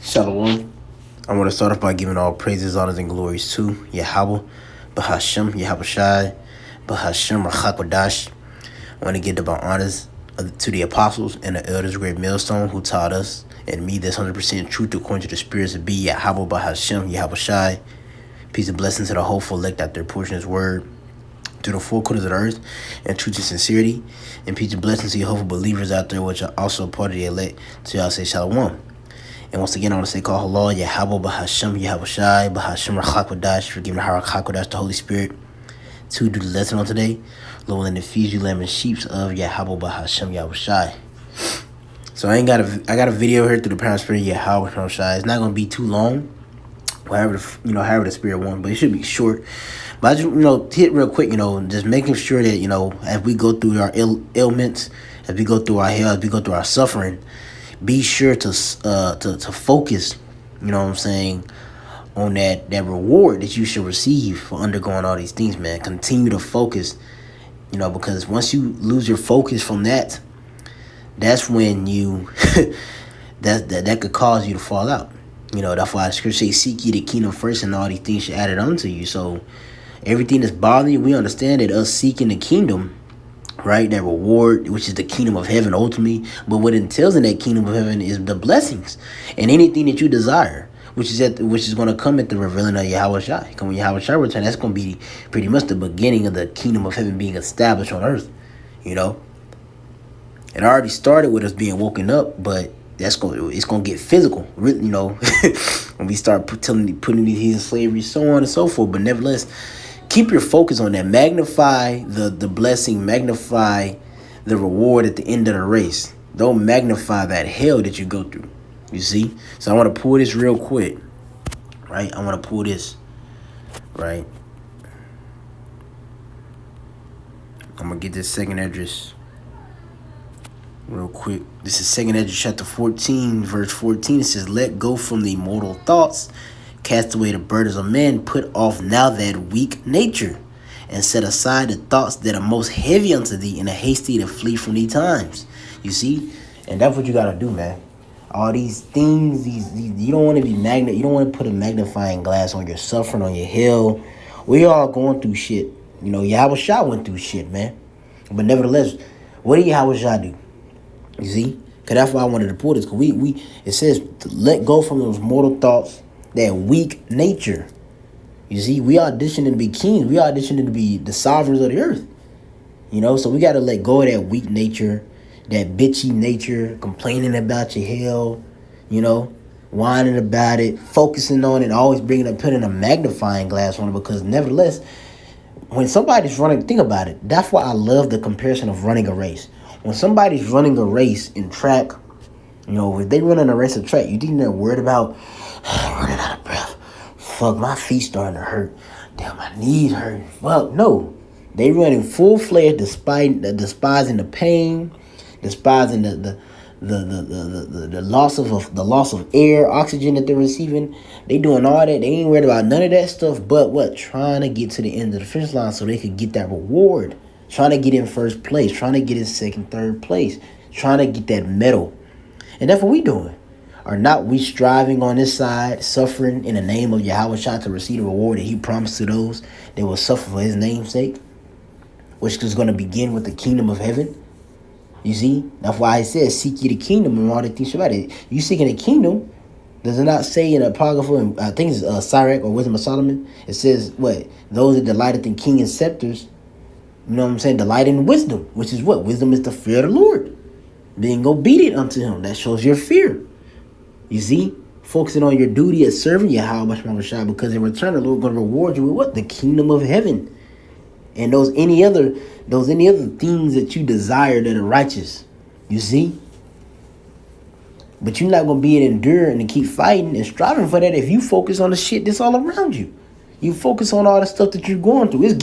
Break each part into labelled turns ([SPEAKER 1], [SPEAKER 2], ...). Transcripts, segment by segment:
[SPEAKER 1] Shalom. I want to start off by giving all praises, honors, and glories to Yahweh, Bahashem, Yahawashi, Bahashem, Rachakwadash. I want to give the honors to the apostles and the elders, great millstone, who taught us and me this 100% truth according to the spirits of be Yahweh, Bahashem, Yahawashi. Peace and blessings to the hopeful elect that their portion is word to the four corners of the earth and truth and sincerity. And peace and blessings to your hopeful believers out there, which are also part of the elect. So y'all say shalom. And once again, I want to say, call Allah, Yahweh, Bahashem, Yahawashi, Bahashem, Rachakwadash, for giving the Rachakwadash, the Holy Spirit, to do the lesson on today. Lord, willing to feed you lamb and sheep of Yahweh, Bahashem, Yahawashi. So I got a video here through the Parent Spirit, Yahweh, Yahawashi. It's not going to be too long, however the Spirit wants, but it should be short. But I just, hit real quick, just making sure that, as we go through our ailments, as we go through our hell, as we go through our suffering, be sure to focus, on that reward that you should receive for undergoing all these things, man. Continue to focus, because once you lose your focus from that, that's when you that could cause you to fall out. That's why the scripture says, seek ye the kingdom first, and all these things should add it unto you. So everything that's bothering you, we understand that us seeking the kingdom, right, that reward, which is the kingdom of heaven ultimately, but what entails in that kingdom of heaven is the blessings and anything that you desire, which is going to come at the revealing of Yahawashi. Come when Yahawashi return, that's going to be pretty much the beginning of the kingdom of heaven being established on earth. It already started with us being woken up, but it's going to get physical, when we start putting these in slavery, so on and so forth. But nevertheless, keep your focus on that. Magnify the blessing. Magnify the reward at the end of the race. Don't magnify that hell that you go through. You see? So I want to pull this real quick. Right? I want to pull this. Right? I'm going to get this second address real quick. This is second address chapter 14, verse 14. It says, let go from the mortal thoughts. Cast away the burdens of men, put off now that weak nature, and set aside the thoughts that are most heavy unto thee, and a hasty to flee from these times. You see? And that's what you got to do, man. All these things, these you don't want to be you don't want to put a magnifying glass on your suffering, on your hell. We all going through shit. Yahawashi went through shit, man. But nevertheless, what did Yahawashi do? You see? Because that's why I wanted to pull this. Because it says to let go from those mortal thoughts, that weak nature. You see, we auditioning to be kings. We auditioning to be the sovereigns of the earth. So we got to let go of that weak nature, that bitchy nature, complaining about your hell, whining about it, focusing on it, always putting a magnifying glass on it. Because nevertheless, when somebody's running, think about it. That's why I love the comparison of running a race. When somebody's running a race in track, if they run in a race of track, you think they're worried about running out of breath? Fuck, my feet starting to hurt. Damn, my knees hurt. Fuck, no. They running full flare, despising the pain, despising the loss of air, oxygen that they're receiving. They doing all that. They ain't worried about none of that stuff. But what? Trying to get to the end of the finish line so they could get that reward. Trying to get in first place. Trying to get in second, third place. Trying to get that medal. And that's what we doing. Are not we striving on this side, suffering in the name of Yahawashi to receive the reward that he promised to those that will suffer for his name's sake, which is going to begin with the kingdom of heaven? You see? That's why it says, seek ye the kingdom and all the things about it. You seeking the kingdom, does it not say in Apocrypha, I think it's Sirach or Wisdom of Solomon, it says, what? Those that delighteth in king and scepters, delight in wisdom, which is what? Wisdom is the fear of the Lord. Being obedient unto him, that shows your fear. You see, focusing on your duty as serving Yahweh, because in return the Lord going to reward you with what? The kingdom of heaven, and those any other things that you desire that are righteous. You see, but you're not going to be able to endure and to keep fighting and striving for that if you focus on the shit that's all around you. You focus on all the stuff that you're going through. It's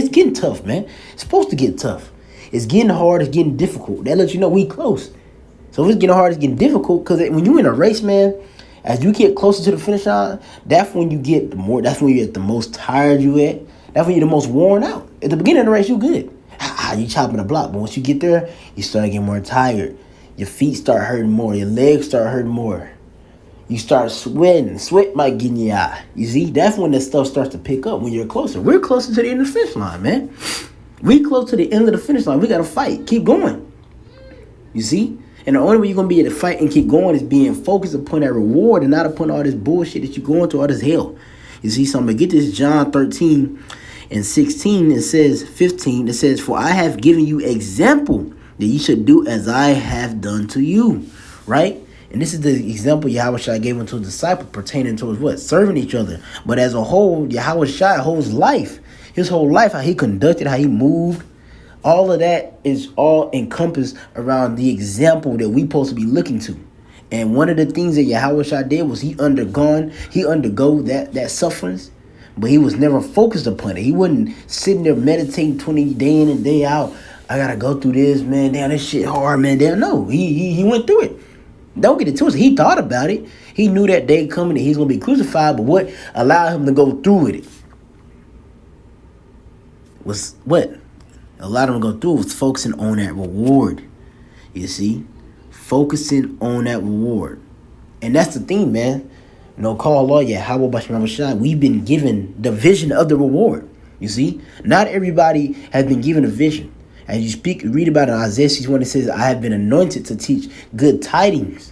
[SPEAKER 1] getting tough, man. It's supposed to get tough. It's getting hard. It's getting difficult. That lets you know we close. So if it's getting hard, it's getting difficult, because when you're in a race, man, as you get closer to the finish line, that's when you get that's when you're at the most tired you at. That's when you're the most worn out. At the beginning of the race, you're good. You chopping the block. But once you get there, you start getting more tired. Your feet start hurting more. Your legs start hurting more. You start sweating. Sweat might get in your eye. You see, that's when that stuff starts to pick up when you're closer. We're closer to the end of the finish line, man. We close to the end of the finish line. We got to fight. Keep going. You see? And the only way you're going to be able to fight and keep going is being focused upon that reward and not upon all this bullshit that you're going through, all this hell. You see? So I'm going to get this John 13 and 16. It says, 15. It says, for I have given you example that you should do as I have done to you. Right? And this is the example Yahawashi gave unto his disciple pertaining towards what? Serving each other. But as a whole, Yahawashi holds life. His whole life, how he conducted, how he moved. All of that is all encompassed around the example that we supposed to be looking to. And one of the things that Yahawashi did was he undergo that sufferings. But he was never focused upon it. He wasn't sitting there meditating 20 day in and day out. I got to go through this, man. Damn, this shit hard, man. Damn, no. He went through it. Don't get it twisted. He thought about it. He knew that day coming that he's going to be crucified. But what allowed him to go through with it was what? Allowed him to go through was focusing on that reward. You see? Focusing on that reward. And that's the thing, man. You know, call law, Yahawashi, we've been given the vision of the reward. You see? Not everybody has been given a vision. As you read about it in Isaiah 61, it says, I have been anointed to teach good tidings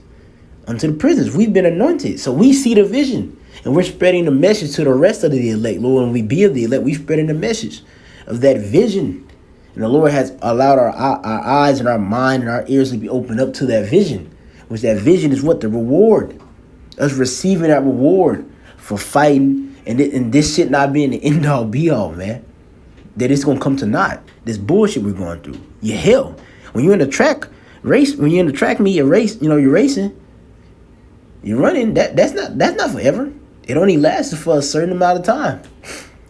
[SPEAKER 1] unto the prisoners. We've been anointed. So we see the vision. And we're spreading the message to the rest of the elect. Lord, when we be of the elect, we're spreading the message of that vision. And the Lord has allowed our eyes and our mind and our ears to be opened up to that vision. Which that vision is what? The reward. Us receiving that reward for fighting. And this shit not being the end all be all, man. That it's going to come to naught. This bullshit we're going through. You hell. When you're in the track race, when you're in the track meet, you're racing. You're running. That's not forever. It only lasts for a certain amount of time.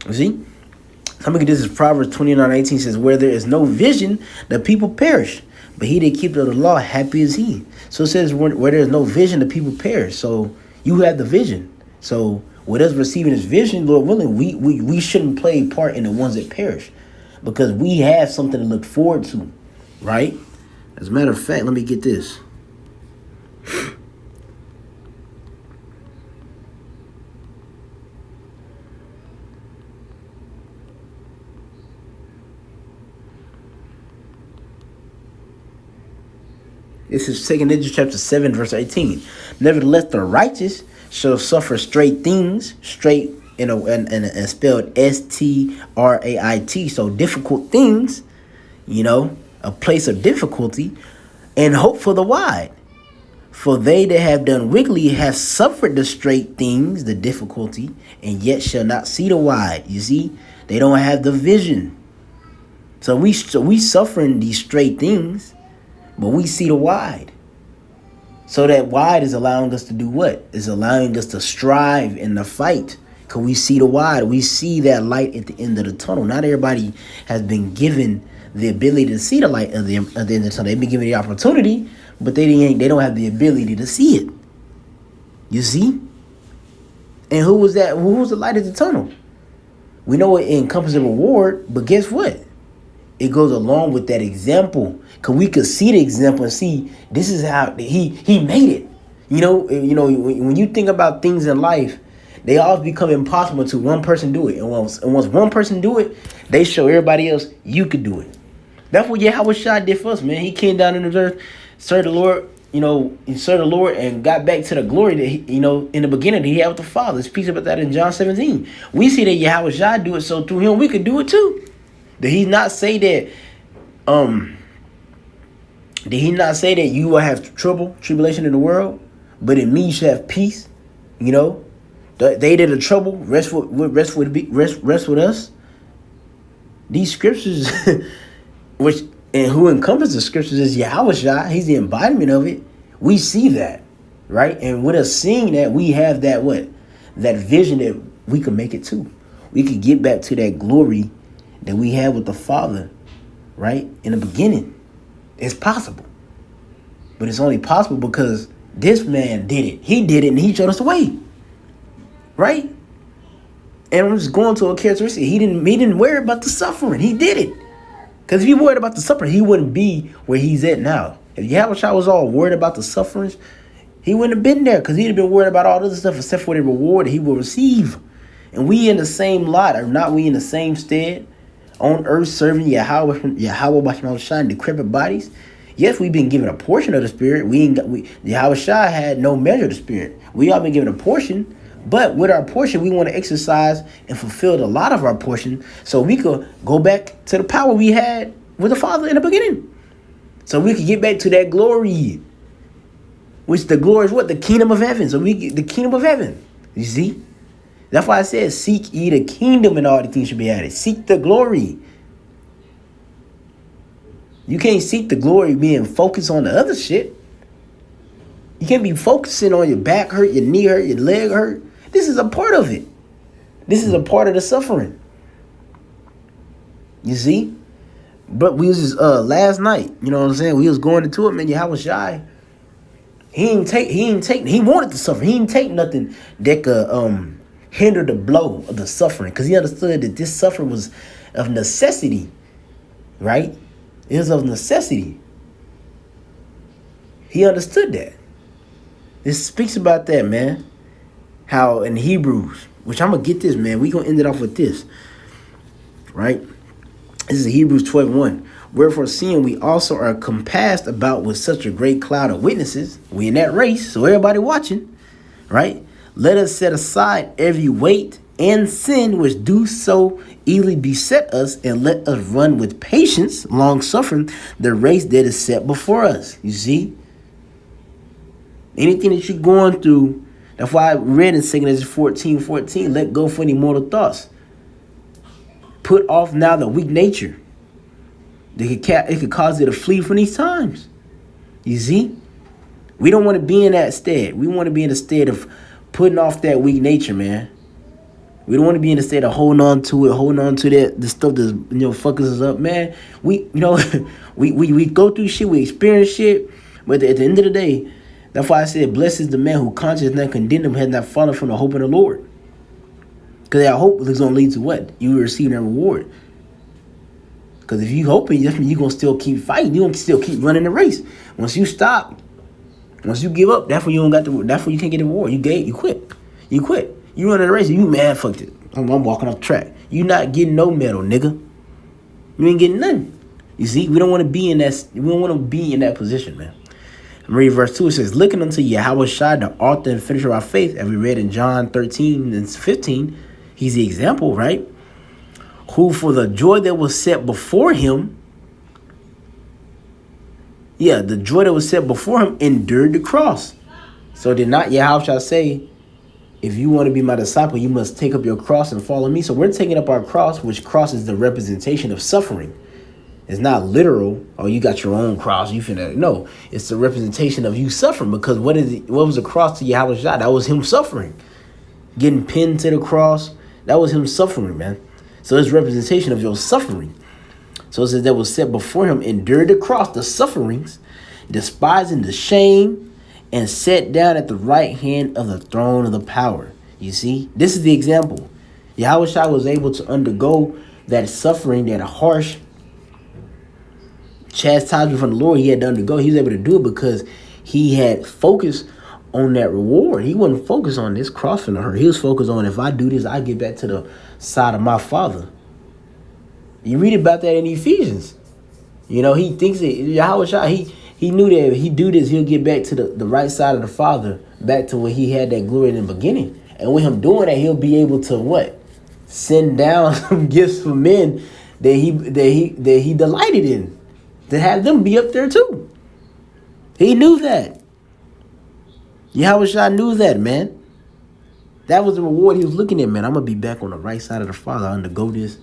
[SPEAKER 1] You see? I'm going to get this is Proverbs 29:18 says, where there is no vision, the people perish. But he that keepeth the law, happy is he. So it says where there is no vision, the people perish. So you have the vision. So with us receiving this vision, Lord willing, we shouldn't play a part in the ones that perish. Because we have something to look forward to. Right? As a matter of fact, let me get this. This is 2 Ezra chapter 7, verse 18. Nevertheless, the righteous shall suffer straight things, straight and spelled S-T-R-A-I-T. So difficult things, a place of difficulty, and hope for the wide. For they that have done wickedly have suffered the straight things, the difficulty, and yet shall not see the wide. You see, they don't have the vision. So we suffering these straight things, but we see the wide. So that wide is allowing us to do what? Is allowing us to strive in the fight. Because we see the wide. We see that light at the end of the tunnel. Not everybody has been given the ability to see the light at the end of the tunnel. They've been given the opportunity, but they don't have the ability to see it. You see? And who was that? Who was the light at the tunnel? We know it encompasses a reward, but guess what? It goes along with that example. Because we could see the example and see this is how he made it. When you think about things in life, they always become impossible to one person do it. And once one person do it, they show everybody else you could do it. That's what Yahawashi did for us, man. He came down in the earth, served the Lord, he served the Lord and got back to the glory that he, in the beginning that he had with the Father. It speaks about that in John 17. We see that Yahawashi do it, so through him we could do it too. Did he not say that you will have tribulation in the world, but in me you should have peace? They did the trouble, rest with us. These scriptures, and who encompasses the scriptures is Yahawashi. He's the embodiment of it. We see that, right? And with us seeing that, we have that vision that we can make it too. We could get back to that glory that we had with the Father, right? In the beginning. It's possible. But it's only possible because this man did it. He did it and he showed us the way. Right? And I'm just going to a characteristic. He didn't worry about the suffering. He did it. Because if he worried about the suffering, he wouldn't be where he's at now. If Yahawashi was all worried about the sufferings, He wouldn't have been there because he'd have been worried about all this other stuff except for the reward that he will receive. And we in the same lot, or not we in the same stead, on earth serving Yahweh Yahawashi in decrepit bodies. Yes, we've been given a portion of the Spirit. Yahawashi had no measure of the Spirit. We all been given a portion, but with our portion, we want to exercise and fulfill a lot of our portion so we could go back to the power we had with the Father in the beginning. So we could get back to that glory. Which the glory is what? The kingdom of heaven. So we get the kingdom of heaven. You see? That's why I said, seek ye the kingdom and all the things should be added. Seek the glory. You can't seek the glory being focused on the other shit. You can't be focusing on your back hurt, your knee hurt, your leg hurt. This is a part of it. This is a part of the suffering. You see? But we was just, last night, you know what I'm saying? We was going into it, man. Yahawashi, he wanted to suffer. He didn't take nothing that could hinder the blow of the suffering, because he understood that this suffering was of necessity, right? It was of necessity. He understood that. This speaks about that, man. How in Hebrews, which I'm going to get this, man. We're going to end it off with this, right? This is Hebrews 12:1. Wherefore, seeing we also are compassed about with such a great cloud of witnesses, we in that race, so everybody watching, right? Let us set aside every weight and sin which do so easily beset us, and let us run with patience, long suffering, the race that is set before us. You see? Anything that you're going through, that's why I read in 2 Corinthians 14:14, let go for any mortal thoughts. Put off now the weak nature. It could cause you to flee from these times. You see? We don't want to be in that stead. We want to be in the stead of putting off that weak nature, man. We don't want to be in the state of holding on to it, holding on to that the stuff that's fucking us up, man. We we go through shit, we experience shit, but at the end of the day, that's why I said, blessed is the man who conscience not condemned him, has not fallen from the hope of the Lord. Because that hope is going to lead to what? You receiving a reward. Because if you hoping, you're going to still keep fighting. You're going to still keep running the race. Once you stop, once you give up, that's when you don't got that's when you can't get the reward. You quit. You quit. You running the race. You man, fucked it. I'm walking off the track. You not getting no medal, nigga. You ain't getting nothing. You see, we don't want to be in that. We don't want to be in that position, man. Read verse 2. It says, looking unto Yahawashi, the author and finisher of our faith, as we read in John 13:15. He's the example, right? Who for the joy that was set before him, the joy that was set before him endured the cross. So did not Yahawashi say, if you want to be my disciple, you must take up your cross and follow me? So we're taking up our cross, which cross is the representation of suffering. It's not literal, oh, you got your own cross, you finna. No, it's the representation of you suffering, because what was the cross to Yahawashi? That was him suffering. Getting pinned to the cross, that was him suffering, man. So it's representation of your suffering. So it says that was set before him, endured the cross, the sufferings, despising the shame, and sat down at the right hand of the throne of the power. You see, this is the example. Yahawashi was able to undergo that suffering, that harsh chastisement from the Lord he had to undergo. He was able to do it because he had focused on that reward. He wasn't focused on this crossing her. He was focused on, if I do this, I get back to the side of my Father. You read about that in Ephesians. He thinks that Yahawashi, he knew that if he do this, he'll get back to the right side of the Father, back to where he had that glory in the beginning. And with him doing that, he'll be able to what? Send down some gifts for men that he delighted in, to have them be up there too. He knew that. Yahawashi knew that, man. That was the reward he was looking at, man. I'm going to be back on the right side of the Father. I undergo this,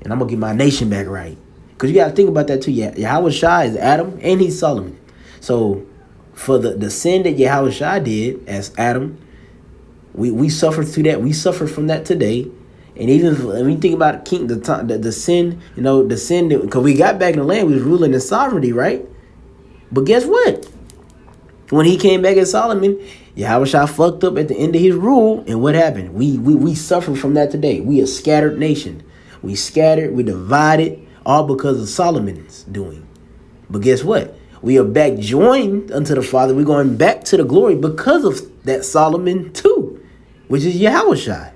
[SPEAKER 1] and I'm going to get my nation back right. Because you got to think about that too. Yahawashi is Adam, and he's Solomon. So for the sin that Yahawashi did as Adam, we suffered through that. We suffer from that today. And even when you think about the sin, the sin, because we got back in the land, we was ruling in sovereignty, right? But guess what? When he came back as Solomon, Yahawashi fucked up at the end of his rule. And what happened? We suffer from that today. We a scattered nation. We scattered, we divided, all because of Solomon's doing. But guess what? We are back joined unto the Father. We're going back to the glory because of that Solomon too, which is Yahawashi.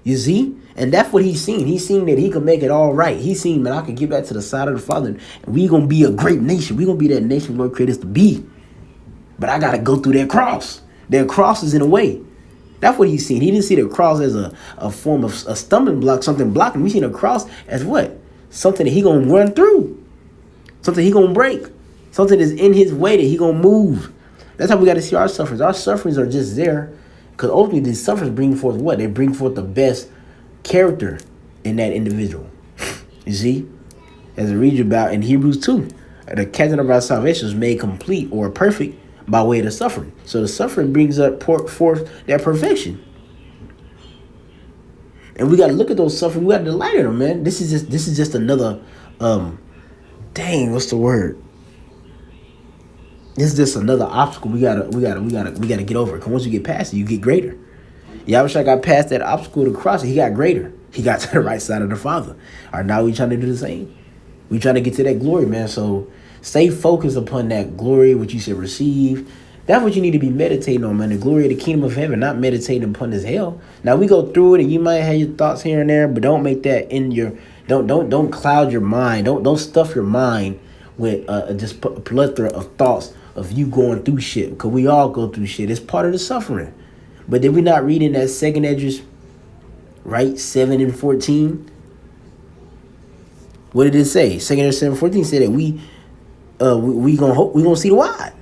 [SPEAKER 1] You see? And that's what he's seen. He's seen that he can make it all right. He's seen, man, I can get back to the side of the Father. And we're going to be a great nation. We're going to be that nation Lord created us to be. But I got to go through that cross. That cross is in a way. That's what he's seen. He didn't see the cross as a form of a stumbling block, something blocking. We seen the cross as what? Something that he going to run through. Something he going to break. Something that's in his way that he going to move. That's how we got to see our sufferings. Our sufferings are just there because ultimately these sufferings bring forth what? They bring forth the best character in that individual. You see? As I read you about in Hebrews 2, the captain of our salvation is made complete or perfect by way of the suffering. So the suffering brings up forth that perfection. And we got to look at those suffering. We got to delight in them, man. This is just another what's the word? This is just another obstacle we gotta get over. Because once you get past it, you get greater. Yahawashi got past that obstacle to cross it. He got greater. He got to the right side of the Father. All right, now we trying to do the same. We trying to get to that glory, man. So stay focused upon that glory, which you should receive. That's what you need to be meditating on, man. The glory of the kingdom of heaven, not meditating upon this hell. Now we go through it, and you might have your thoughts here and there, but don't make that in your. Don't cloud your mind. Don't stuff your mind with just a plethora of thoughts of you going through shit. Because we all go through shit. It's part of the suffering. But did we not read in that second Esdras, right? 7 and 14. What did it say? Second Esdras 7:14 said that we gonna see the wide.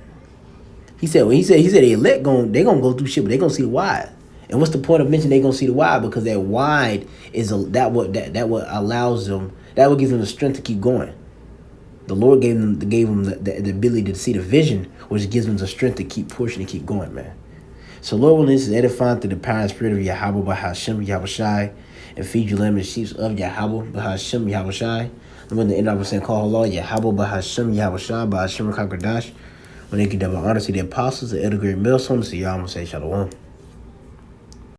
[SPEAKER 1] He said the elect they gonna go through shit, but they gonna see the wide. And what's the point of mentioning they gonna see the wide? Because that wide is that what allows them, that what gives them the strength to keep going. The Lord gave them the ability to see the vision, which gives them the strength to keep pushing and keep going, man. So Lord willing, this is edifying through the power and spirit of Yahweh Bahashem Yahawashi, and feed you lamb and sheep of Yahweh Bahashem Yahawashi. And when the end of saying call Allah Yahweh Bahashem Yahawashi Bahashem Rakakadash. When they give double honor to the apostles, the elder great millstones, so y'all gonna say shalom.